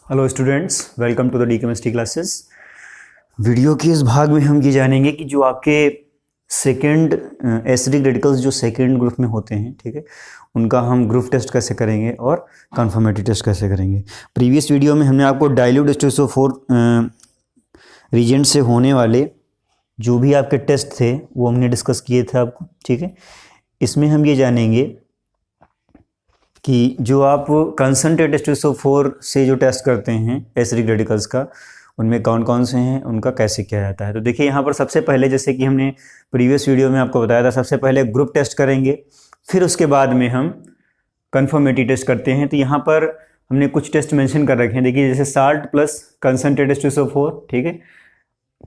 Hello students, welcome to the D chemistry classes. Video के इस भाग में हम ये जानेंगे कि जो आपके सेकेंड एसिडिक रेडिकल्स जो सेकेंड ग्रुप में होते हैं, ठीक है, उनका हम ग्रुप टेस्ट कैसे करेंगे और कन्फर्मेटरी टेस्ट कैसे करेंगे। प्रीवियस वीडियो में हमने आपको डाइल्यूट H2SO4 रीजेंट से होने वाले जो भी आपके टेस्ट थे वो हमने डिस्कस किए थे आपको, ठीक है। इसमें हम ये जानेंगे कि जो आप कंसंट्रेट H2SO4 से जो टेस्ट करते हैं एसिडिक रेडिकल्स का, उनमें कौन कौन से हैं, उनका कैसे किया जाता है। तो देखिए यहाँ पर सबसे पहले, जैसे कि हमने प्रीवियस वीडियो में आपको बताया था, सबसे पहले ग्रुप टेस्ट करेंगे, फिर उसके बाद में हम कन्फर्मेटरी टेस्ट करते हैं। तो यहाँ पर हमने कुछ टेस्ट मेंशन कर रखे हैं। देखिए जैसे साल्ट प्लस कंसंट्रेट H2SO4, ठीक है,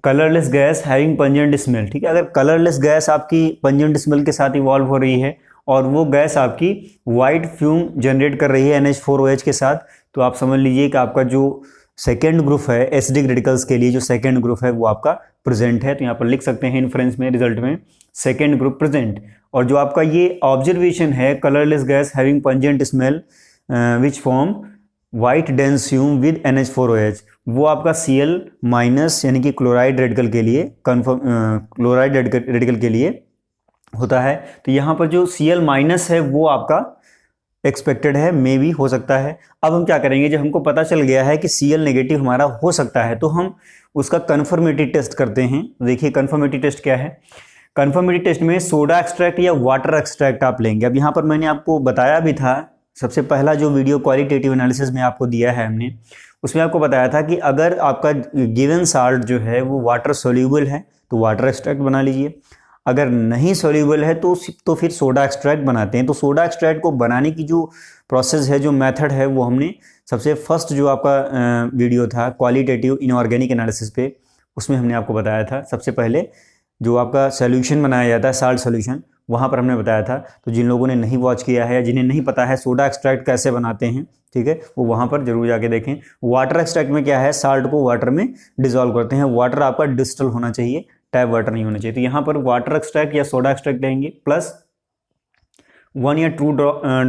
colourless gas having pungent smell, ठीक है। अगर कलरलेस गैस आपकी पंजेंट स्मेल के साथ इवॉल्व हो रही है और वो गैस आपकी वाइट फ्यूम जनरेट कर रही है NH4OH के साथ, तो आप समझ लीजिए कि आपका जो सेकेंड ग्रुप है एसिडिक रेडिकल्स के लिए, जो सेकेंड ग्रुप है वो आपका प्रेजेंट है। तो यहाँ पर लिख सकते हैं इन्फ्रेंस में, रिजल्ट में, सेकेंड ग्रुप प्रेजेंट। और जो आपका ये ऑब्जर्वेशन है, colourless gas having pungent smell which form white dense fume with NH4OH, वो आपका Cl माइनस यानी कि क्लोराइड रेडिकल के लिए क्लोराइड रेडिकल के लिए होता है। तो यहाँ पर जो Cl माइनस है वो आपका एक्सपेक्टेड है, मे भी हो सकता है। अब हम क्या करेंगे, जब हमको पता चल गया है कि Cl नेगेटिव हमारा हो सकता है, तो हम उसका कन्फर्मेटरी टेस्ट करते हैं। देखिए कन्फर्मेटरी टेस्ट क्या है। कन्फर्मेटरी टेस्ट में सोडा एक्सट्रैक्ट या वाटर एक्सट्रैक्ट आप लेंगे। अब यहाँ पर मैंने आपको बताया भी था, सबसे पहला जो वीडियो क्वालिटेटिव एनालिसिस में आपको दिया है हमने, उसमें आपको बताया था कि अगर आपका गिवन साल्ट जो है वो वाटर सोल्यूबल है तो वाटर एक्सट्रैक्ट बना लीजिए, अगर नहीं सोल्यूबल है तो फिर सोडा एक्सट्रैक्ट बनाते हैं। तो सोडा एक्सट्रैक्ट को बनाने की जो प्रोसेस है, जो मेथड है, वो हमने सबसे फर्स्ट जो आपका वीडियो था क्वालिटेटिव इनऑर्गेनिक एनालिसिस पे, उसमें हमने आपको बताया था। सबसे पहले जो आपका सोल्यूशन बनाया जाता है, साल्ट सोल्यूशन, वहाँ पर हमने बताया था। तो जिन लोगों ने नहीं वॉच किया है या जिन्हें नहीं पता है सोडा एक्सट्रैक्ट कैसे बनाते हैं, ठीक है, वो वहाँ पर जरूर जाके देखें। वाटर एक्सट्रैक्ट में क्या है, साल्ट को वाटर में डिसॉल्व करते हैं। वाटर आपका डिस्टल होना चाहिए, टैप वाटर नहीं होना चाहिए। तो यहाँ पर वाटर एक्सट्रैक्ट या सोडा एक्सट्रैक्ट लेंगे, प्लस 1 या 2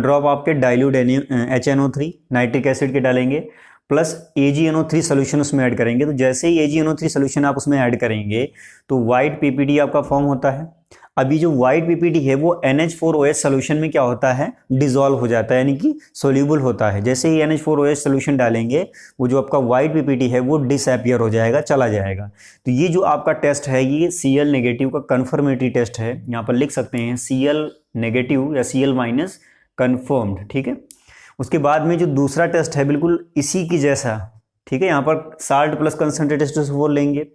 ड्रॉप आपके डाइल्यूट HNO3 नाइट्रिक एसिड के डालेंगे, प्लस AgNO3 सोल्यूशन उसमें ऐड करेंगे। तो जैसे ही AgNO3 सोल्यूशन आप उसमें ऐड करेंगे तो वाइट PPT आपका फॉर्म होता है। अभी जो वाइट PPT है वो NH4OH सोल्यूशन में क्या होता है, डिसॉल्व हो जाता है, यानी कि सोल्यूबल होता है। जैसे ही NH4OH सोल्यूशन डालेंगे, वो जो आपका वाइट PPT है वो डिसअपियर हो जाएगा, चला जाएगा। तो ये जो आपका टेस्ट है, ये Cl नेगेटिव का कन्फर्मेटरी टेस्ट है। यहाँ पर लिख सकते हैं Cl नेगेटिव या Cl माइनस कन्फर्म्ड, ठीक है। उसके बाद में जो दूसरा टेस्ट है बिल्कुल इसी की जैसा, ठीक है, यहाँ पर साल्ट प्लस कंसंट्रेट H2SO4 लेंगे।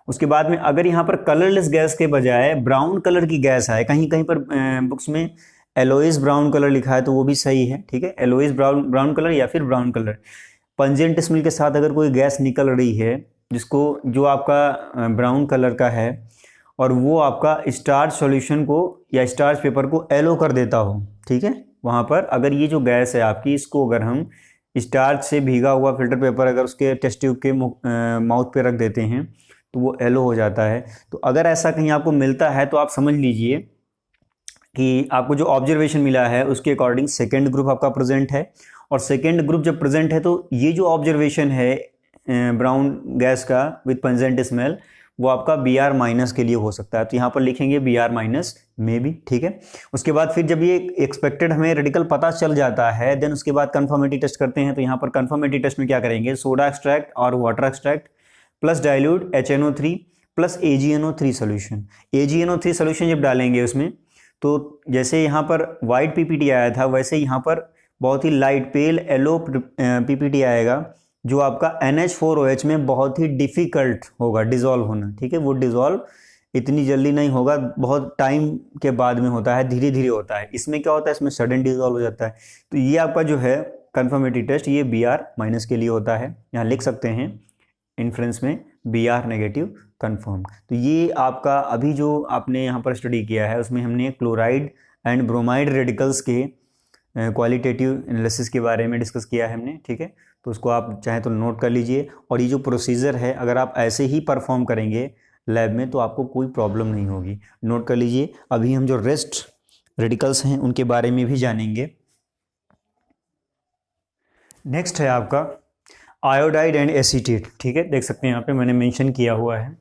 उसके बाद में अगर यहाँ पर कलरलेस गैस के बजाय ब्राउन कलर की गैस आए, कहीं कहीं पर बुक्स में एलोइस ब्राउन कलर लिखा है तो वो भी सही है, ठीक है, एलोइस ब्राउन कलर या फिर ब्राउन कलर। पंजेंट स्मेल के साथ अगर कोई गैस निकल रही है जिसको जो आपका ब्राउन कलर का है और वो आपका स्टार्च सॉल्यूशन को या स्टार्च पेपर को येलो कर देता हो, ठीक है, वहाँ पर अगर ये जो गैस है आपकी, इसको अगर हम स्टार्च से भीगा हुआ फिल्टर पेपर अगर उसके टेस्ट ट्यूब के माउथ पे रख देते हैं तो वो येलो हो जाता है। तो अगर ऐसा कहीं आपको मिलता है तो आप समझ लीजिए कि आपको जो ऑब्जर्वेशन मिला है उसके अकॉर्डिंग सेकेंड ग्रुप आपका प्रेजेंट है। और सेकेंड ग्रुप जब प्रेजेंट है तो ये जो ऑब्जर्वेशन है ब्राउन गैस का विद पंजेंट स्मेल, वो आपका Br माइनस के लिए हो सकता है। तो यहाँ पर लिखेंगे Br माइनस में भी, ठीक है। उसके बाद फिर जब ये एक्सपेक्टेड हमें रेडिकल पता चल जाता है, देन उसके बाद कन्फर्मेटरी टेस्ट करते हैं। तो यहाँ पर कन्फर्मेटरी टेस्ट में क्या करेंगे, सोडा एक्सट्रैक्ट और water extract plus dilute HNO3 plus AgNO3 solution. AgNO3 solution जब डालेंगे उसमें, तो जैसे यहाँ पर वाइट PPT आया था, वैसे यहाँ पर बहुत ही लाइट पेल येलो PPT आएगा, जो आपका NH4OH में बहुत ही डिफिकल्ट होगा डिसॉल्व होना, ठीक है। वो डिसॉल्व इतनी जल्दी नहीं होगा, बहुत टाइम के बाद में होता है, धीरे धीरे होता है। इसमें क्या होता है, इसमें सडन डिसॉल्व हो जाता है। तो ये आपका जो है कन्फर्मेटरी टेस्ट, ये Br माइनस के लिए होता है। यहाँ लिख सकते हैं इन्फ्रेंस में Br नेगेटिव कन्फर्म। तो ये आपका अभी जो आपने यहाँ पर स्टडी किया है उसमें हमने क्लोराइड एंड ब्रोमाइड रेडिकल्स के क्वालिटेटिव एनालिसिस के बारे में डिस्कस किया है हमने, ठीक है। तो उसको आप चाहे तो नोट कर लीजिए। और ये जो प्रोसीजर है, अगर आप ऐसे ही परफॉर्म करेंगे लैब में तो आपको कोई प्रॉब्लम नहीं होगी, नोट कर लीजिए। अभी हम जो रेस्ट रेडिकल्स हैं उनके बारे में भी जानेंगे। नेक्स्ट है आपका आयोडाइड एंड एसीटेट, ठीक है, देख सकते हैं यहाँ पे मैंने मेंशन किया हुआ है।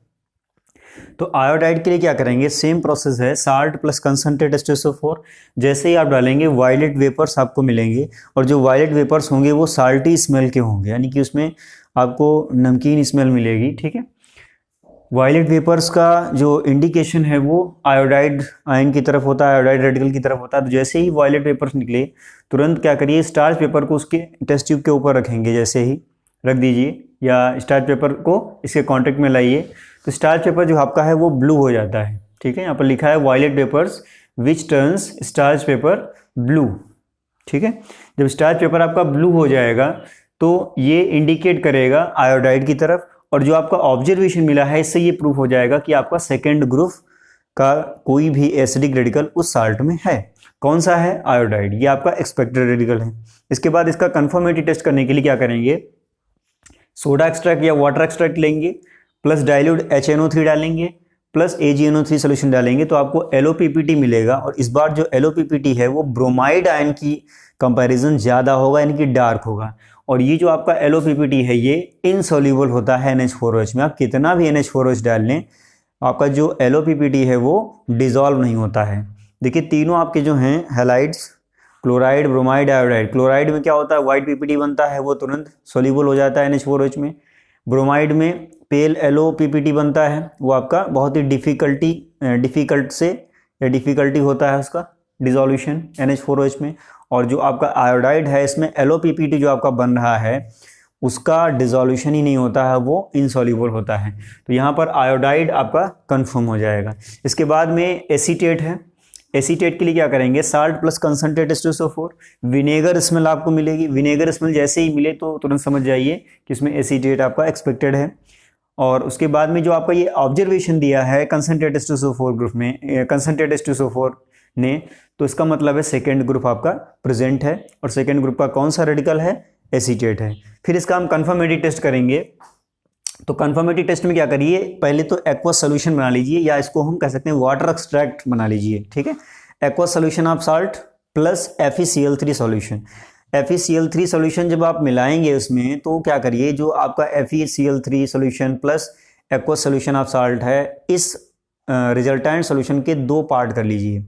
तो आयोडाइड के लिए क्या करेंगे, सेम प्रोसेस है, साल्ट प्लस कंसंट्रेट H2SO4। जैसे ही आप डालेंगे वायलेट वेपर्स आपको मिलेंगे, और जो वायलेट वेपर्स होंगे वो साल्टी स्मेल के होंगे, यानी कि उसमें आपको नमकीन स्मेल मिलेगी, ठीक है। वायलेट वेपर्स का जो इंडिकेशन है वो आयोडाइड आयन की तरफ होता है, आयोडाइड रेडिकल की तरफ होता है। तो जैसे ही वायलेट वेपर्स निकले तुरंत क्या करिए, स्टार्च पेपर को उसके टेस्ट ट्यूब के ऊपर रखेंगे, जैसे ही रख दीजिए या स्टार्च पेपर को इसके कांटेक्ट में लाइए, तो स्टार्च पेपर जो आपका है वो ब्लू हो जाता है, ठीक है। यहाँ पर लिखा है violet vapours which turns starch paper blue, ठीक है। जब स्टार्च पेपर आपका ब्लू हो जाएगा तो ये इंडिकेट करेगा आयोडाइड की तरफ, और जो आपका ऑब्जर्वेशन मिला है इससे ये प्रूफ हो जाएगा कि आपका सेकेंड ग्रुप का कोई भी एसिडिक रेडिकल उस साल्ट में है। कौन सा है, आयोडाइड, ये आपका एक्सपेक्टेड रेडिकल है। इसके बाद इसका कंफर्मेटिव टेस्ट करने के लिए क्या करेंगे, सोडा एक्सट्रैक्ट या वाटर एक्सट्रैक्ट लेंगे, प्लस डाइल्यूट HNO3 डालेंगे, प्लस AgNO3 सोल्यूशन डालेंगे, तो आपको LOPPT मिलेगा। और इस बार जो LOPPT है वो ब्रोमाइड आयन की कंपैरिजन ज़्यादा होगा, यानी कि डार्क होगा। और ये जो आपका LOPPT है ये इनसॉल्यूबल होता है NH4OH में। आप कितना भी NH4OH डाल लें, आपका जो LOPPT है वो डिजॉल्व नहीं होता है। देखिए तीनों आपके जो हैं halides, chloride, bromide, iodide, chloride में क्या होता है, वाइट PPT बनता है, वो तुरंत सोल्यूबल हो जाता है NH4OH में। ब्रोमाइड में पेल LOPPT बनता है, वो आपका बहुत ही डिफ़िकल्टी होता है उसका डिसोल्यूशन NH4OH में। और जो आपका आयोडाइड है इसमें LOPPT जो आपका बन रहा है उसका डिसोल्यूशन ही नहीं होता है, वो इनसॉल्यूबल होता है। तो यहाँ पर आयोडाइड आपका कंफर्म हो जाएगा। इसके बाद में एसीटेट है। एसीटेट के लिए क्या करेंगे, salt plus concentrate H2SO4। Vinegar smell आपको मिलेगी, विनेगर स्मेल जैसे ही मिले तो तुरंत समझ जाइए कि इसमें एसीटेट आपका एक्सपेक्टेड है। और उसके बाद में जो आपका ये ऑब्जर्वेशन दिया है कंसंट्रेट H2SO4 ग्रुप में, कंसंट्रेट H2SO4 ने, तो इसका मतलब है सेकेंड ग्रुप आपका प्रेजेंट है, और सेकेंड ग्रुप का कौन सा रेडिकल है, एसीटेट है। फिर इसका हम कंफर्मेटिव टेस्ट करेंगे। तो कंफर्मेटिव टेस्ट में क्या करिए, पहले तो एक्वस सोल्यूशन बना लीजिए, या इसको हम कह सकते हैं वाटर एक्सट्रैक्ट बना लीजिए, ठीक है। Aqueous solution of salt plus FeCl3 solution. FeCl3 solution जब आप मिलाएंगे उसमें तो क्या करिए, जो आपका FeCl3 solution plus aqueous solution of salt है, इस रिजल्टेंट सोल्यूशन के दो पार्ट कर लीजिए।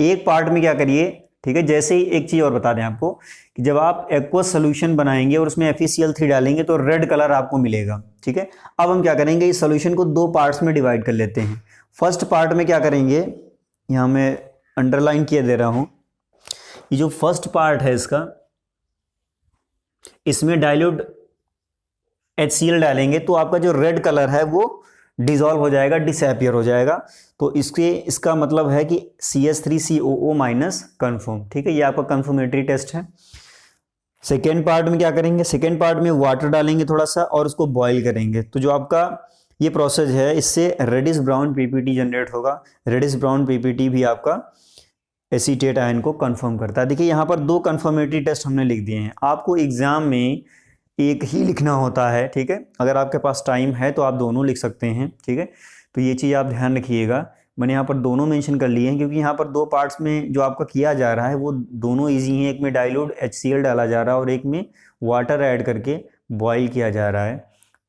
एक पार्ट में क्या करिए, ठीक है, जैसे ही एक चीज़ और बता दें आपको कि जब आप एक्वस सोल्यूशन बनाएंगे और उसमें FeCl3 डालेंगे तो रेड कलर आपको मिलेगा, ठीक है। अब हम क्या करेंगे, इस सोल्यूशन को दो पार्ट्स में डिवाइड कर लेते हैं। फर्स्ट पार्ट में क्या करेंगे, यहाँ मैं अंडरलाइन किए दे रहा हूँ, ये जो फर्स्ट पार्ट है इसका, इसमें डाइल्यूट HCl डालेंगे तो आपका जो रेड कलर है वो डिसॉल्व हो जाएगा, डिसअपियर हो जाएगा। तो इसका मतलब है कि CH3COO माइनस कन्फर्म, ठीक है, ये आपका कन्फर्मेटरी टेस्ट है। सेकेंड पार्ट में क्या करेंगे, सेकेंड पार्ट में वाटर डालेंगे थोड़ा सा और उसको बॉईल करेंगे। तो जो आपका ये प्रोसेस है इससे रेडिश ब्राउन PPT जनरेट होगा। रेडिश ब्राउन PPT भी आपका एसीटेट आयन को कंफर्म करता है। देखिए यहाँ पर दो कंफर्मेटरी टेस्ट हमने लिख दिए हैं। आपको एग्जाम में एक ही लिखना होता है, ठीक है। अगर आपके पास टाइम है तो आप दोनों लिख सकते हैं, ठीक है। तो ये चीज़ आप ध्यान रखिएगा, मैंने यहाँ पर दोनों मेंशन कर लिए हैं क्योंकि यहाँ पर दो पार्ट्स में जो आपका किया जा रहा है वो दोनों इजी हैं। एक में डाइल्यूट HCl डाला जा रहा है और एक में वाटर ऐड करके बॉयल किया जा रहा है।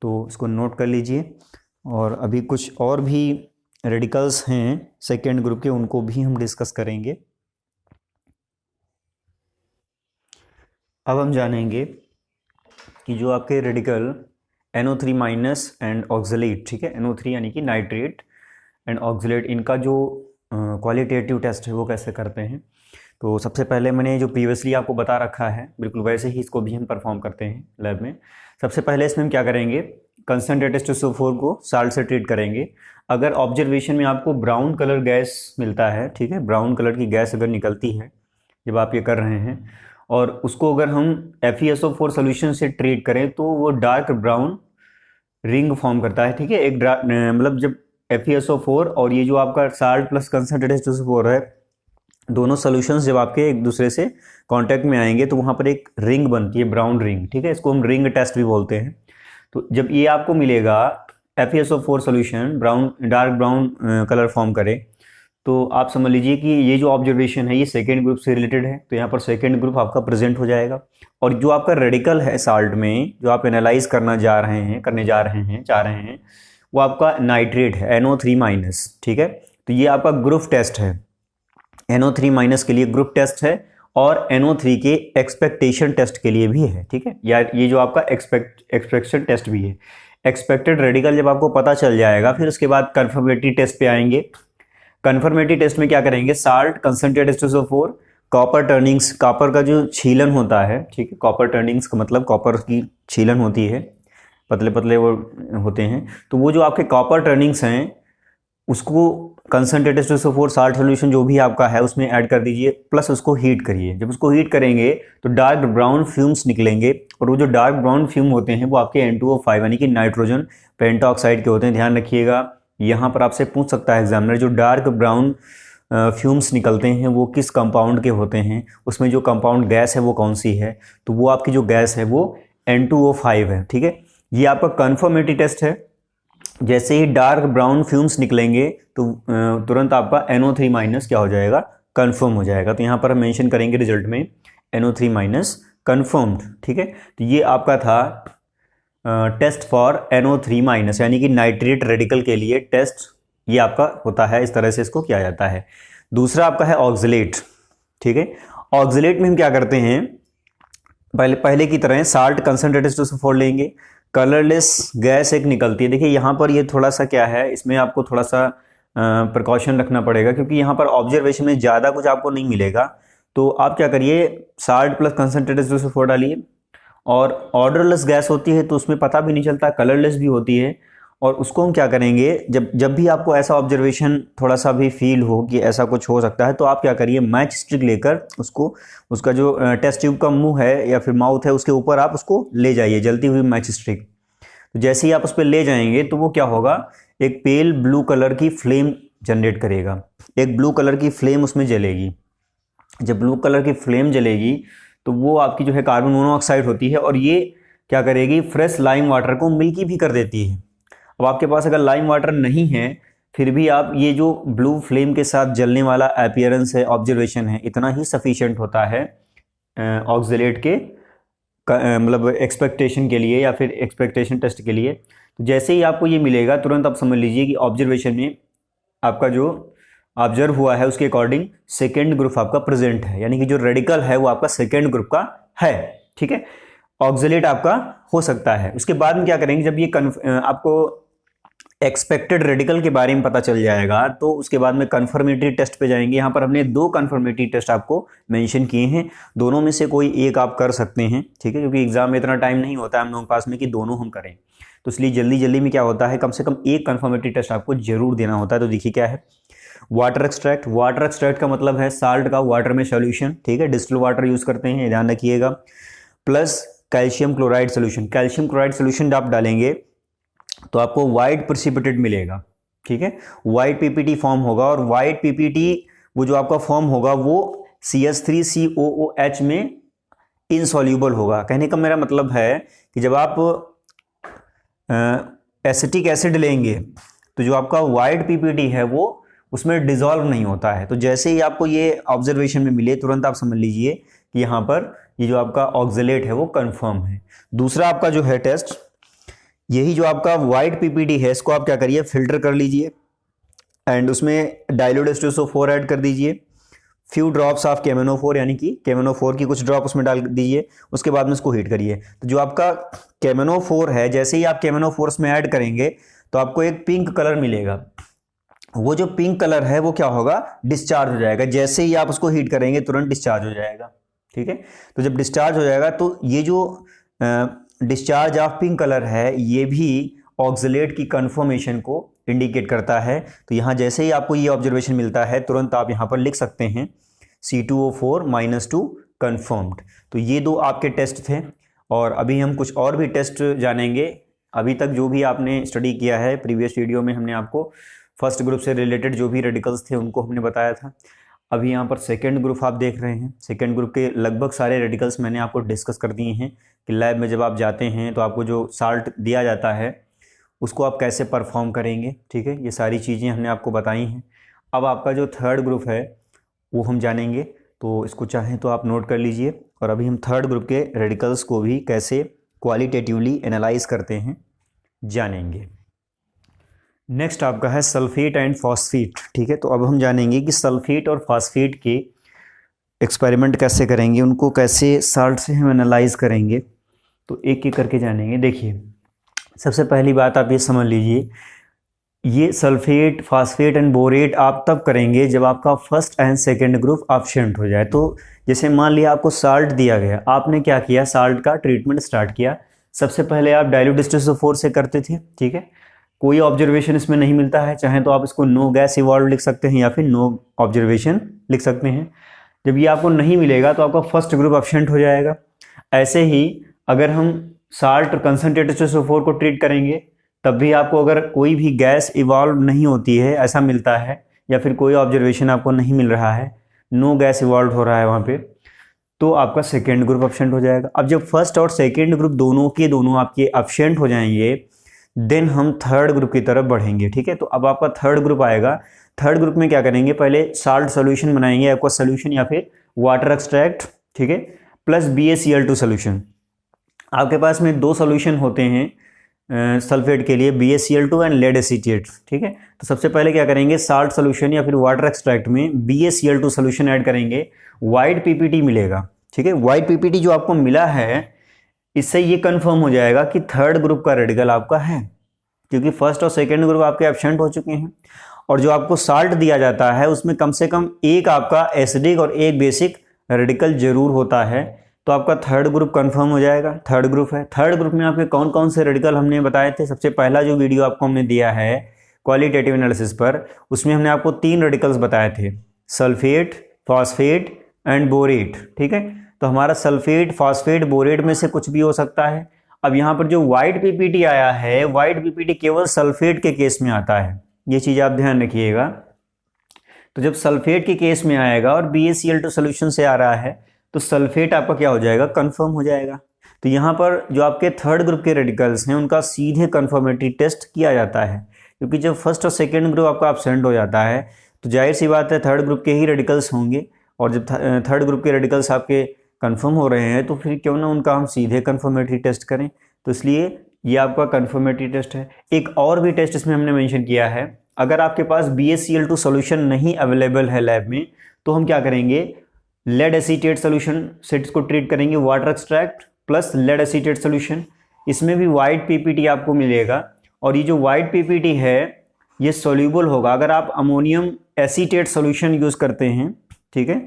तो इसको नोट कर लीजिए। और अभी कुछ और भी रेडिकल्स हैं सेकेंड ग्रुप के, उनको भी हम डिस्कस करेंगे। अब हम जानेंगे कि जो आपके radical NO3 minus and oxalate, ठीक है, NO3 यानी कि नाइट्रेट एंड ऑक्सलेट, इनका जो क्वालिटेटिव टेस्ट है वो कैसे करते हैं। तो सबसे पहले मैंने जो प्रीवियसली आपको बता रखा है बिल्कुल वैसे ही इसको भी हम परफॉर्म करते हैं लैब में। सबसे पहले इसमें हम क्या करेंगे, कंसंट्रेट H2SO4 को साल्ट से ट्रीट करेंगे। अगर ऑब्जर्वेशन में आपको ब्राउन कलर गैस मिलता है, ठीक है, ब्राउन कलर की गैस अगर निकलती है जब आप ये कर रहे हैं और उसको अगर हम FeSO4 सोल्यूशन से ट्रीट करें तो वो डार्क ब्राउन रिंग फॉर्म करता है, ठीक है। एक मतलब जब FeSO4 और ये जो आपका साल्ट प्लस कंसंट्रेट H2SO4 है, दोनों सोल्यूशंस जब आपके एक दूसरे से कांटेक्ट में आएंगे तो वहाँ पर एक रिंग बनती है, ब्राउन रिंग, ठीक है। इसको हम रिंग टेस्ट भी बोलते हैं। तो जब ये आपको मिलेगा FeSO4 solution brown, dark brown colour form करे, तो आप समझ लीजिए कि ये जो ऑब्जर्वेशन है ये सेकेंड ग्रुप से रिलेटेड है, तो यहाँ पर सेकेंड ग्रुप आपका प्रेजेंट हो जाएगा। और जो आपका रेडिकल है साल्ट में, जो आप एनालाइज करने जा रहे हैं, वो आपका नाइट्रेट है NO3-, ठीक है। तो ये आपका ग्रुप टेस्ट है, NO3- के लिए ग्रुप टेस्ट है, और NO3 के एक्सपेक्टेशन टेस्ट के लिए भी है, ठीक है। या ये जो आपका एक्सपेक्टेशन टेस्ट भी है। एक्सपेक्टेड रेडिकल जब आपको पता चल जाएगा, फिर उसके बाद कंफर्मेटरी टेस्ट पे आएंगे। कंफर्मेटरी टेस्ट में क्या करेंगे, salt concentrate H2SO4, copper turnings, copper का जो छीलन होता है, ठीक है, कॉपर टर्निंग्स का मतलब कॉपर की छीलन होती है, पतले पतले वो होते हैं, तो वो जो आपके कॉपर टर्निंग्स हैं उसको कंसंट्रेट H2SO4 साल्ट सोल्यूशन जो भी आपका है उसमें ऐड कर दीजिए, प्लस उसको हीट करिए। जब उसको हीट करेंगे तो डार्क ब्राउन फ्यूम्स निकलेंगे, और वो जो डार्क ब्राउन फ्यूम होते हैं वो आपके N2O5 यानी कि नाइट्रोजन पेंटाऑक्साइड के होते हैं। ध्यान रखिएगा, यहाँ पर आपसे पूछ सकता है एग्जामिनर, जो डार्क ब्राउन फ्यूम्स निकलते हैं वो किस कंपाउंड के होते हैं, उसमें जो कंपाउंड गैस है वो कौन सी है, तो वो आपकी जो गैस है वो N2O5 है, ठीक है। ये आपका कंफर्मेटरी टेस्ट है। जैसे ही डार्क ब्राउन फ्यूम्स निकलेंगे तो तुरंत आपका NO3- क्या हो जाएगा, कंफर्म हो जाएगा। तो यहाँ पर हम मेंशन करेंगे रिजल्ट में NO3- कंफर्म्ड, ठीक है। तो ये आपका था टेस्ट फॉर NO3- यानी कि नाइट्रेट रेडिकल के लिए टेस्ट, ये आपका होता है, इस तरह से इसको किया जाता है। दूसरा आपका है ऑक्सलेट, ठीक है। ऑक्सलेट में हम क्या करते हैं, पहले की तरह साल्ट कंसंट्रेट H2SO4 लेंगे, कलरलेस गैस एक निकलती है। देखिए यहाँ पर ये थोड़ा सा क्या है, इसमें आपको थोड़ा सा प्रिकॉशन रखना पड़ेगा, क्योंकि यहाँ पर ऑब्जर्वेशन में ज़्यादा कुछ आपको नहीं मिलेगा। तो आप क्या करिए, साल्ट प्लस कंसंट्रेट H2SO4 डालिए, और ऑर्डरलेस गैस होती है तो उसमें पता भी नहीं चलता, कलरलेस भी होती है। और उसको हम क्या करेंगे, जब भी आपको ऐसा ऑब्जर्वेशन थोड़ा सा भी फील हो कि ऐसा कुछ हो सकता है, तो आप क्या करिए, मैच स्टिक लेकर उसको, उसका जो टेस्ट ट्यूब का मुंह है या फिर माउथ है उसके ऊपर आप उसको ले जाइए, जलती हुई मैच स्टिक। तो जैसे ही आप उस पर ले जाएंगे तो वो क्या होगा, एक पेल ब्लू कलर की फ्लेम जनरेट करेगा, एक ब्लू कलर की फ्लेम उसमें जलेगी। जब ब्लू कलर की फ्लेम जलेगी तो वो आपकी जो है कार्बन मोनोऑक्साइड होती है, और ये क्या करेगी, फ्रेश लाइम वाटर को मिल्की भी कर देती है। अब आपके पास अगर लाइम वाटर नहीं है, फिर भी आप ये जो ब्लू फ्लेम के साथ जलने वाला अपीयरेंस है, ऑब्जर्वेशन है, इतना ही सफिशिएंट होता है ऑक्सलेट के मतलब एक्सपेक्टेशन के लिए या फिर एक्सपेक्टेशन टेस्ट के लिए। तो जैसे ही आपको ये मिलेगा तुरंत आप समझ लीजिए कि ऑब्जर्वेशन में आपका जो ऑब्जर्व हुआ है उसके अकॉर्डिंग सेकेंड ग्रुप आपका प्रेजेंट है, यानी कि जो रेडिकल है वो आपका सेकेंड ग्रुप का है, ठीक है। ऑक्सलेट आपका हो सकता है। उसके बाद में क्या करेंगे, जब ये आपको एक्सपेक्टेड रेडिकल के बारे में पता चल जाएगा तो उसके बाद में कंफर्मेटरी टेस्ट पे जाएंगे। यहाँ पर हमने 2 कंफर्मेटरी टेस्ट आपको मेंशन किए हैं, दोनों में से कोई एक आप कर सकते हैं, ठीक है, क्योंकि एग्जाम में इतना टाइम नहीं होता है हम लोगों के पास में कि दोनों हम करें। तो इसलिए जल्दी जल्दी में क्या होता है, कम से कम एक कंफर्मेटरी टेस्ट आपको जरूर देना होता है। तो देखिए क्या है, वाटर एक्सट्रैक्ट। वाटर एक्सट्रैक्ट का मतलब है साल्ट का वाटर में सोल्यूशन, ठीक है, डिस्टिल वाटर यूज करते हैं, ध्यान रखिएगा। Plus calcium chloride solution, calcium chloride solution आप डालेंगे तो आपको वाइट प्रेसिपिटेट मिलेगा, ठीक है, वाइट पीपीटी फॉर्म होगा। और वाइट पीपीटी वो जो आपका फॉर्म होगा वो CH3COOH में इनसॉल्यूबल होगा। कहने का मेरा मतलब है कि जब आप एसिटिक एसिड लेंगे तो जो आपका वाइट पीपीटी है वो उसमें डिसॉल्व नहीं होता है। तो जैसे ही आपको ये ऑब्जर्वेशन में मिले तुरंत आप समझ लीजिए कि यहाँ पर ये जो आपका ऑक्सलेट है वो कंफर्म है। दूसरा आपका जो है टेस्ट, यही जो आपका वाइट पीपीटी है इसको आप क्या करिए, फिल्टर कर लीजिए एंड उसमें डाइल्यूट H2SO4 ऐड कर दीजिए, फ्यू ड्रॉप्स ऑफ KMnO4 यानी कि KMnO4 की कुछ ड्रॉप उसमें डाल दीजिए। उसके बाद में इसको हीट करिए। तो जो आपका KMnO4 है, जैसे ही आप KMnO4 उसमें ऐड करेंगे तो आपको एक पिंक कलर मिलेगा। वो जो पिंक कलर है वो क्या होगा, डिस्चार्ज हो जाएगा। जैसे ही आप उसको हीट करेंगे तुरंत डिस्चार्ज हो जाएगा, ठीक है। तो जब डिस्चार्ज हो जाएगा तो ये जो डिस्चार्ज ऑफ पिंक कलर है ये भी ऑक्सलेट की कंफर्मेशन को इंडिकेट करता है। तो यहाँ जैसे ही आपको ये ऑब्जर्वेशन मिलता है तुरंत आप यहाँ पर लिख सकते हैं C2O4-2 कंफर्म्ड। तो ये 2 आपके टेस्ट थे, और अभी हम कुछ और भी टेस्ट जानेंगे। अभी तक जो भी आपने स्टडी किया है, प्रीवियस वीडियो में हमने आपको फर्स्ट ग्रुप से रिलेटेड जो भी रेडिकल्स थे उनको हमने बताया था। अभी यहाँ पर सेकेंड ग्रुप आप देख रहे हैं। सेकेंड ग्रुप के लगभग सारे रेडिकल्स मैंने आपको डिस्कस कर दिए हैं कि लैब में जब आप जाते हैं तो आपको जो साल्ट दिया जाता है उसको आप कैसे परफॉर्म करेंगे, ठीक है, ये सारी चीज़ें हमने आपको बताई हैं। अब आपका जो थर्ड ग्रुप है वो हम जानेंगे, तो इसको चाहें तो आप नोट कर लीजिए। और अभी हम थर्ड ग्रुप के रेडिकल्स को भी कैसे क्वालिटेटिवली एनालाइज करते हैं जानेंगे। नेक्स्ट आपका है सल्फेट एंड फॉस्फेट। ठीक है, तो अब हम जानेंगे कि सल्फेट और फॉस्फेट के एक्सपेरिमेंट कैसे करेंगे, उनको कैसे साल्ट से हम एनालाइज करेंगे, तो एक एक करके जानेंगे। देखिए, सबसे पहली बात आप ये समझ लीजिए, ये सल्फेट, फॉस्फेट एंड बोरेट आप तब करेंगे जब आपका first and second group absent हो जाए। तो जैसे मान लिया आपको साल्ट दिया गया, आपने क्या किया, साल्ट का ट्रीटमेंट स्टार्ट किया। सबसे पहले आप डाइल्यूट H2SO4 से करते थे। ठीक है, कोई ऑब्जर्वेशन इसमें नहीं मिलता है, चाहे तो आप इसको नो गैस इवॉल्व लिख सकते हैं या फिर नो ऑब्जर्वेशन लिख सकते हैं। जब ये आपको नहीं मिलेगा तो आपका फर्स्ट ग्रुप एब्सेंट हो जाएगा। ऐसे ही अगर हम साल्ट कंसंट्रेटेड H2SO4 को ट्रीट करेंगे, तब भी आपको अगर कोई भी गैस इवॉल्व नहीं होती है ऐसा मिलता है, या फिर कोई ऑब्जर्वेशन आपको नहीं मिल रहा है, नो गैस इवॉल्व हो रहा है वहाँ पे, तो आपका सेकेंड ग्रुप एब्सेंट हो जाएगा। अब जब फर्स्ट और सेकेंड ग्रुप दोनों के दोनों आपके एब्सेंट हो जाएंगे, देन हम थर्ड ग्रुप की तरफ बढ़ेंगे। ठीक है, तो अब आपका थर्ड ग्रुप आएगा। थर्ड ग्रुप में क्या करेंगे, पहले साल्ट सोल्यूशन बनाएंगे, एक्वा सोल्यूशन या फिर वाटर एक्सट्रैक्ट, ठीक है, प्लस BaCl2 सोल्यूशन। आपके पास में दो सोल्यूशन होते हैं सल्फेट के लिए, BaCl2 एंड लेड एसीटेट। ठीक है, तो सबसे पहले क्या करेंगे, साल्ट सोल्यूशन या फिर वाटर एक्सट्रैक्ट में BaCl2 सोल्यूशन ऐड करेंगे, वाइट PPT मिलेगा। ठीक है, वाइट PPT जो आपको मिला है, इससे ये कंफर्म हो जाएगा कि थर्ड ग्रुप का रेडिकल आपका है, क्योंकि फर्स्ट और सेकेंड ग्रुप आपके एब्सेंट हो चुके हैं। और जो आपको साल्ट दिया जाता है उसमें कम से कम एक आपका एसिडिक और एक बेसिक रेडिकल जरूर होता है, तो आपका थर्ड ग्रुप कंफर्म हो जाएगा, थर्ड ग्रुप है। थर्ड ग्रुप में आपके कौन कौन से रेडिकल हमने बताए थे, सबसे पहला जो वीडियो आपको हमने दिया है क्वालिटेटिव एनालिसिस पर, उसमें हमने आपको 3 रेडिकल्स बताए थे, सल्फेट, फॉस्फेट एंड बोरेट। ठीक है, तो हमारा सल्फेट, फॉस्फेट, बोरेट में से कुछ भी हो सकता है। अब यहाँ पर जो वाइट PPT आया है, वाइट PPT केवल सल्फेट के केस में आता है, ये चीज़ आप ध्यान रखिएगा। तो जब सल्फेट के केस में आएगा और BaCl2 सोल्यूशन से आ रहा है, तो सल्फेट आपका क्या हो जाएगा, कंफर्म हो जाएगा। तो यहाँ पर जो आपके थर्ड ग्रुप के रेडिकल्स हैं उनका सीधे कंफर्मेटरी टेस्ट किया जाता है, क्योंकि जब फर्स्ट और सेकेंड ग्रुप आपका एब्सेंट हो जाता है तो जाहिर सी बात है थर्ड ग्रुप के ही रेडिकल्स होंगे, और जब थर्ड ग्रुप के रेडिकल्स आपके कंफर्म हो रहे हैं तो फिर क्यों ना उनका हम सीधे कंफर्मेटरी टेस्ट करें। तो इसलिए ये आपका कंफर्मेटरी टेस्ट है। एक और भी टेस्ट इसमें हमने मेंशन किया है, अगर आपके पास BaCl2 सोल्यूशन नहीं अवेलेबल है लैब में, तो हम क्या करेंगे, लेड एसीटेट सोल्यूशन से इसको ट्रीट करेंगे, water extract plus lead acetate solution. इसमें भी वाइट PPT आपको मिलेगा, और ये जो वाइट PPT है ये सोल्यूबल होगा अगर आप अमोनियम एसीटेट सोल्यूशन यूज़ करते हैं। ठीक है,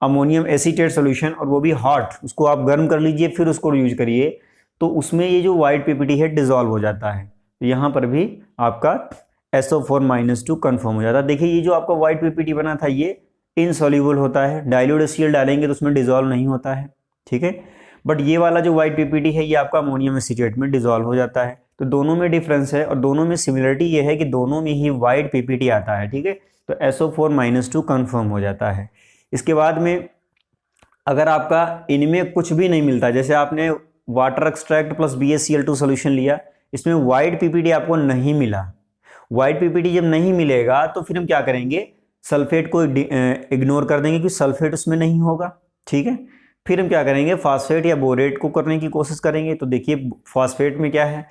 अमोनियम एसीटेट सोल्यूशन, और वो भी हॉट, उसको आप गर्म कर लीजिए फिर उसको यूज करिए, तो उसमें ये जो वाइट PPT है डिजॉल्व हो जाता है। तो यहाँ पर भी आपका SO4-2 कन्फर्म हो जाता है। देखिए, ये जो आपका वाइट PPT बना था ये इनसॉल्यूबल होता है, डाइल्यूट HCl डालेंगे तो उसमें डिजॉल्व नहीं होता है। ठीक है, बट ये वाला जो वाइट PPT है ये आपका अमोनियम एसीटेट में डिजॉल्व हो जाता है। तो दोनों में डिफरेंस है, और दोनों में सिमिलरिटी ये है कि दोनों में ही वाइट PPT आता है। ठीक है, तो SO4-2 कन्फर्म हो जाता है। इसके बाद में अगर आपका इनमें कुछ भी नहीं मिलता, जैसे आपने water extract plus BaCl2 solution लिया, इसमें वाइट PPT आपको नहीं मिला, वाइट PPT जब नहीं मिलेगा तो फिर हम क्या करेंगे, सल्फेट को इग्नोर कर देंगे क्योंकि सल्फेट उसमें नहीं होगा। ठीक है, फिर हम क्या करेंगे, फास्फेट या बोरेट को करने की कोशिश करेंगे। तो देखिए, फास्फेट में क्या है,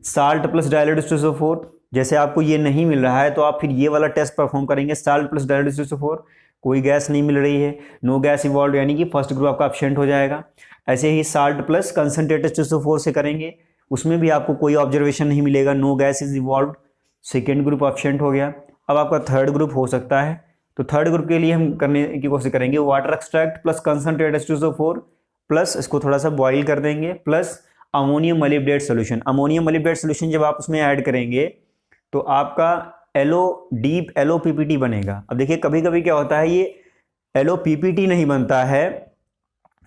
साल्ट प्लस डाइल्यूट H2SO4। जैसे आपको ये नहीं मिल रहा है तो आप फिर ये वाला टेस्ट परफॉर्म करेंगे, साल्ट प्लस डाइल्यूट H2SO4, कोई गैस नहीं मिल रही है, नो गैस इवॉल्व, यानी कि फर्स्ट ग्रुप आपका एब्सेंट हो जाएगा। ऐसे ही साल्ट प्लस कंसंट्रेटेड H2SO4 से करेंगे, उसमें भी आपको कोई ऑब्जर्वेशन नहीं मिलेगा, no gas is evolve, second group absent हो गया। अब आपका थर्ड ग्रुप हो सकता है, तो थर्ड ग्रुप के लिए हम करने की कोशिश करेंगे, water extract plus concentrated H2SO4 plus इसको थोड़ा सा बॉइल कर देंगे, plus ammonium molybdate solution. Ammonium molybdate solution जब आप उसमें ऐड करेंगे तो आपका डीप एलो PPT बनेगा। अब देखिए, कभी कभी क्या होता है, ये एलो PPT नहीं बनता है,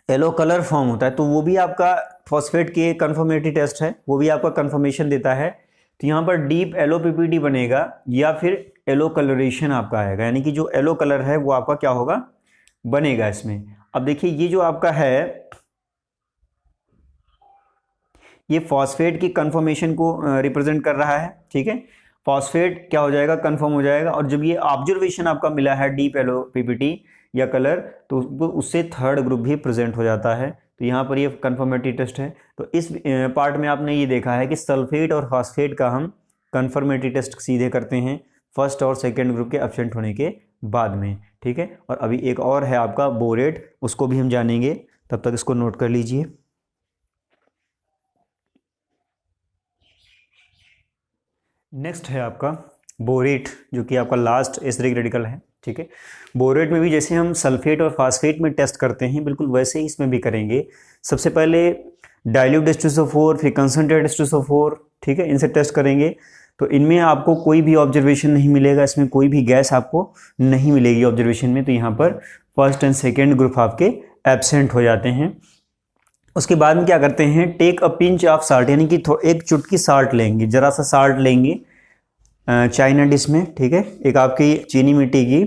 एलो कलर फॉर्म होता है, तो वो भी आपका फॉस्फेट के कंफर्मेटरी टेस्ट है, वो भी आपका कंफर्मेशन देता है। तो यहाँ पर डीप एलो PPT बनेगा या फिर एलो कलरेशन आपका आएगा, यानी कि जो एलो कलर है वो आपका क्या होगा, बनेगा इसमें। अब देखिए, ये जो आपका है ये फॉस्फेट की कंफर्मेशन को रिप्रेजेंट कर रहा है। ठीक है, फॉस्फेट क्या हो जाएगा, कंफर्म हो जाएगा। और जब ये ऑब्जर्वेशन आपका मिला है डीप येलो पीपीटी या कलर, तो उससे थर्ड ग्रुप भी प्रेजेंट हो जाता है। तो यहाँ पर ये कंफर्मेटरी टेस्ट है। तो इस पार्ट में आपने ये देखा है कि सल्फेट और फॉस्फेट का हम कंफर्मेटरी टेस्ट सीधे करते हैं फर्स्ट और सेकेंड ग्रुप के एब्सेंट होने के बाद में, ठीक है। और अभी एक और है आपका बोरेट, उसको भी हम जानेंगे, तब तक इसको नोट कर लीजिए। नेक्स्ट है आपका बोरेट, जो कि आपका लास्ट एसिडिक रेडिकल है, ठीक है। बोरेट में भी जैसे हम सल्फेट और फास्फेट में टेस्ट करते हैं, बिल्कुल वैसे ही इसमें भी करेंगे। सबसे पहले डाइल्यूट H2SO4, फिर कंसंट्रेट H2SO4, ठीक है, इनसे टेस्ट करेंगे। तो इनमें आपको कोई भी ऑब्जर्वेशन नहीं मिलेगा, इसमें कोई भी गैस आपको नहीं मिलेगी ऑब्जर्वेशन में। तो यहाँ पर फर्स्ट एंड सेकेंड ग्रुप आपके एब्सेंट हो जाते हैं। उसके बाद में क्या करते हैं, take a pinch of salt, यानी कि एक चुटकी साल्ट लेंगे, जरा सा साल्ट लेंगे चाइना डिश में, ठीक है। एक आपकी चीनी मिट्टी की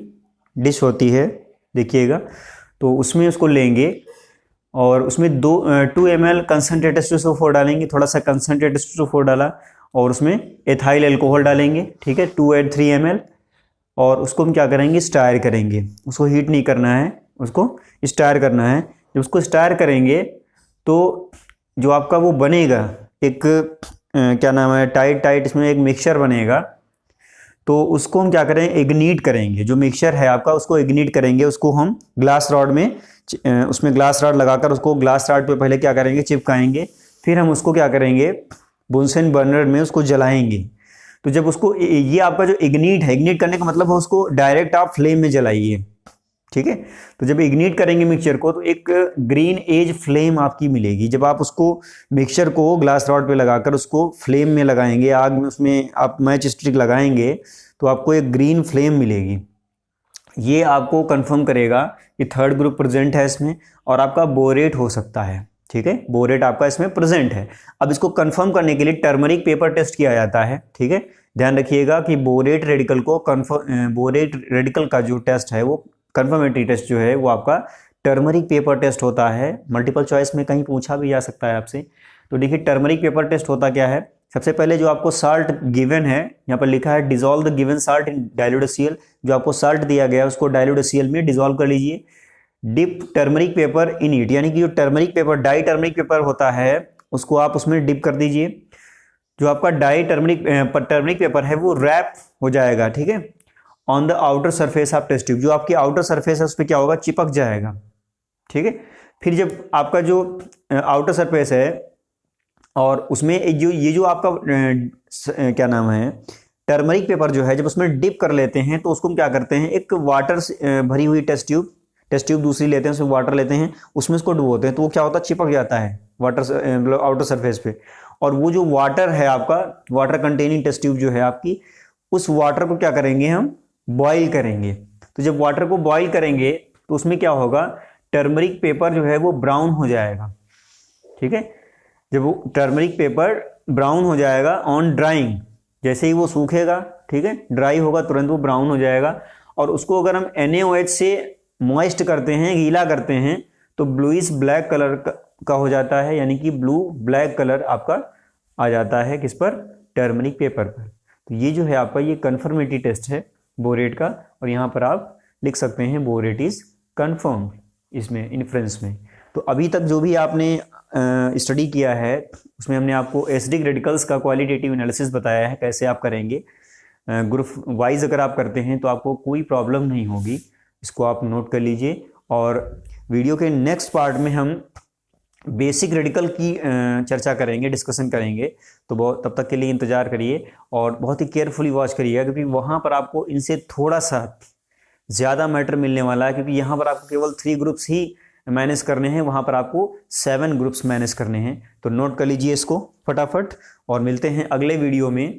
डिश होती है, देखिएगा, तो उसमें उसको लेंगे और उसमें 2 ml कंसनट्रेट H2SO4 डालेंगे, थोड़ा सा कंसनट्रेट H2SO4 डाला, और उसमें एथाइल अल्कोहल डालेंगे, ठीक है, 2 and 3 ml। और उसको हम क्या करेंगे, स्टायर करेंगे। उसको हीट नहीं करना है, उसको स्टायर करना है। जब उसको स्टायर करेंगे तो जो आपका वो बनेगा एक क्या नाम है, टाइट इसमें एक मिक्सचर बनेगा। तो उसको हम क्या करें, इग्नीट करेंगे। जो मिक्सचर है आपका उसको इग्नीट करेंगे, उसको हम ग्लास रॉड में उसमें ग्लास रॉड लगाकर उसको ग्लास रॉड पे पहले क्या करेंगे, चिपकाएंगे। फिर हम उसको क्या करेंगे, बुनसेन बर्नर में उसको जलाएंगे। तो जब उसको ये आपका जो इग्नीट है, इग्नीट करने का मतलब है उसको डायरेक्ट आप फ्लेम में जलाइए, ठीक है। तो जब इग्नीट करेंगे मिक्सचर को तो एक ग्रीन एज फ्लेम आपकी मिलेगी। जब आप उसको मिक्सचर को ग्लास रॉड पे लगाकर उसको फ्लेम में लगाएंगे, आग में, उसमें आप मैच स्टिक लगाएंगे, तो आपको एक ग्रीन फ्लेम मिलेगी। ये आपको कंफर्म करेगा कि थर्ड ग्रुप प्रेजेंट है इसमें और आपका बोरेट हो सकता है, ठीक है। बोरेट आपका इसमें प्रेजेंट है। अब इसको कंफर्म करने के लिए टर्मरिक पेपर टेस्ट किया जाता है, ठीक है। ध्यान रखिएगा कि बोरेट रेडिकल को बोरेट रेडिकल का जो टेस्ट है वो कंफर्मेटरी टेस्ट जो है वो आपका टर्मरिक पेपर टेस्ट होता है। मल्टीपल चॉइस में कहीं पूछा भी जा सकता है आपसे। तो देखिए टर्मरिक पेपर टेस्ट होता क्या है। सबसे पहले जो आपको साल्ट गिवन है, यहाँ पर लिखा है dissolve the given salt in dilute HCl। जो आपको साल्ट दिया गया है उसको डाइल्यूट HCl में डिजोल्व कर लीजिए। Dip turmeric paper in it, यानी कि जो turmeric paper, dye turmeric paper होता है उसको आप उसमें डिप कर दीजिए। जो आपका डाई टर्मरिक पेपर है वो रैप हो जाएगा, ठीक है, on the outer surface of test tube. जो आपकी आउटर सरफेस है उस पर क्या होगा, चिपक जाएगा, ठीक है। फिर जब आपका जो आउटर सरफेस है और उसमें ये जो आपका क्या नाम है, टर्मरिक पेपर जो है, जब उसमें डिप कर लेते हैं तो उसको हम क्या करते हैं, एक वाटर भरी हुई टेस्ट ट्यूब दूसरी लेते हैं, उसमें वाटर लेते हैं, उसमें उसको डुबोते हैं, तो वो क्या होता है, चिपक जाता है वाटर आउटर सरफेस पे। और वो जो वाटर है आपका, वाटर कंटेनिंग टेस्ट ट्यूब जो है आपकी, उस वाटर को क्या करेंगे, हम बॉईल करेंगे। तो जब वाटर को बॉईल करेंगे तो उसमें क्या होगा, टर्मरिक पेपर जो है वो ब्राउन हो जाएगा, ठीक है। जब वो टर्मरिक पेपर ब्राउन हो जाएगा ऑन ड्राइंग, जैसे ही वो सूखेगा, ठीक है, ड्राई होगा तुरंत वो ब्राउन हो जाएगा। और उसको अगर हम NaOH से मॉइस्ट करते हैं, गीला करते हैं, तो ब्लूइश ब्लैक कलर का हो जाता है, यानी कि ब्लू ब्लैक कलर आपका आ जाता है किस पर, टर्मरिक पेपर पर। तो ये जो है आपका ये कंफर्मेटरी टेस्ट है बोरेट का। और यहाँ पर आप लिख सकते हैं बोरेट इज कंफर्म इसमें इन्फ्रेंस में। तो अभी तक जो भी आपने स्टडी किया है उसमें हमने आपको एसिडिक रेडिकल्स का क्वालिटेटिव एनालिसिस बताया है, कैसे आप करेंगे। ग्रुप वाइज अगर आप करते हैं तो आपको कोई प्रॉब्लम नहीं होगी, इसको आप नोट कर लीजिए। और वीडियो के नेक्स्ट पार्ट में हम बेसिक रेडिकल की चर्चा करेंगे, डिस्कशन करेंगे। तो तब तक के लिए इंतज़ार करिए और बहुत ही केयरफुली वॉच करिएगा, क्योंकि वहाँ पर आपको इनसे थोड़ा सा ज़्यादा मैटर मिलने वाला है। क्योंकि यहाँ पर आपको केवल 3 ग्रुप्स ही मैनेज करने हैं, वहाँ पर आपको 7 ग्रुप्स मैनेज करने हैं। तो नोट कर लीजिए इसको फटाफट और मिलते हैं अगले वीडियो में।